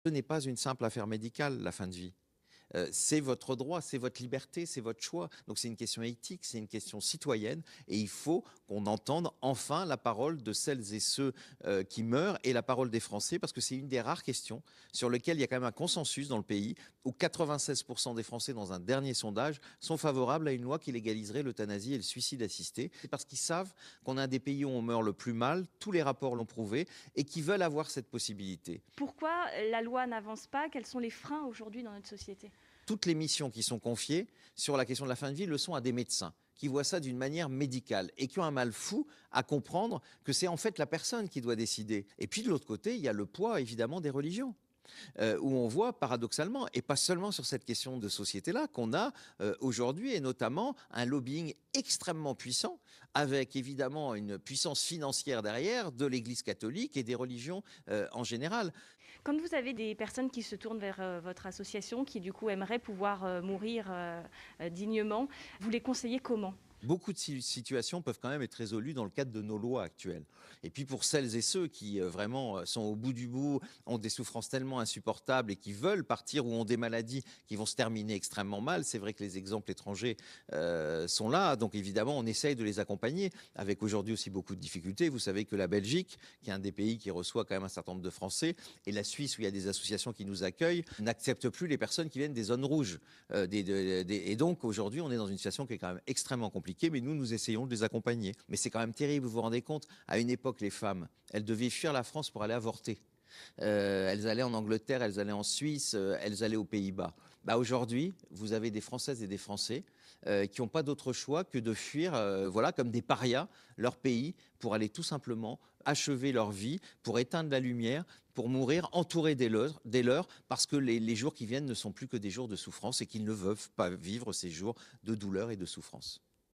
Ce n'est pas une simple affaire médicale, la fin de vie. C'est votre droit, c'est votre liberté, c'est votre choix. Donc c'est une question éthique, c'est une question citoyenne et il faut qu'on entende enfin la parole de celles et ceux, qui meurent et la parole des Français parce que c'est une des rares questions sur lesquelles il y a quand même un consensus dans le pays où 96 des Français dans un dernier sondage sont favorables à une loi qui légaliserait l'euthanasie et le suicide assisté. C'est parce qu'ils savent qu'on est un des pays où on meurt le plus mal, tous les rapports l'ont prouvé et qui veulent avoir cette possibilité. Pourquoi la loi n'avance pas? Quels sont les freins aujourd'hui dans notre société? Toutes les missions qui sont confiées sur la question de la fin de vie le sont à des médecins qui voient ça d'une manière médicale et qui ont un mal fou à comprendre que c'est en fait la personne qui doit décider. Et puis de l'autre côté, il y a le poids évidemment des religions. Où on voit paradoxalement, et pas seulement sur cette question de société-là, qu'on a aujourd'hui, et notamment un lobbying extrêmement puissant, avec évidemment une puissance financière derrière de l'Église catholique et des religions en général. Quand vous avez des personnes qui se tournent vers votre association, qui du coup aimeraient pouvoir mourir dignement, vous les conseillez comment? Beaucoup de situations peuvent quand même être résolues dans le cadre de nos lois actuelles. Et puis pour celles et ceux qui vraiment sont au bout du bout, ont des souffrances tellement insupportables et qui veulent partir ou ont des maladies qui vont se terminer extrêmement mal, c'est vrai que les exemples étrangers sont là. Donc évidemment, on essaye de les accompagner avec aujourd'hui aussi beaucoup de difficultés. Vous savez que la Belgique, qui est un des pays qui reçoit quand même un certain nombre de Français, et la Suisse, où il y a des associations qui nous accueillent, n'acceptent plus les personnes qui viennent des zones rouges. Et donc aujourd'hui, on est dans une situation qui est quand même extrêmement compliquée mais nous essayons de les accompagner. Mais c'est quand même terrible, vous vous rendez compte, à une époque, les femmes, elles devaient fuir la France pour aller avorter. Elles allaient en Angleterre, elles allaient en Suisse, elles allaient aux Pays-Bas. Bah aujourd'hui, vous avez des Françaises et des Français qui n'ont pas d'autre choix que de fuir, voilà, comme des parias, leur pays pour aller tout simplement achever leur vie, pour éteindre la lumière, pour mourir entourés des leurs parce que les jours qui viennent ne sont plus que des jours de souffrance et qu'ils ne veulent pas vivre ces jours de douleur et de souffrance.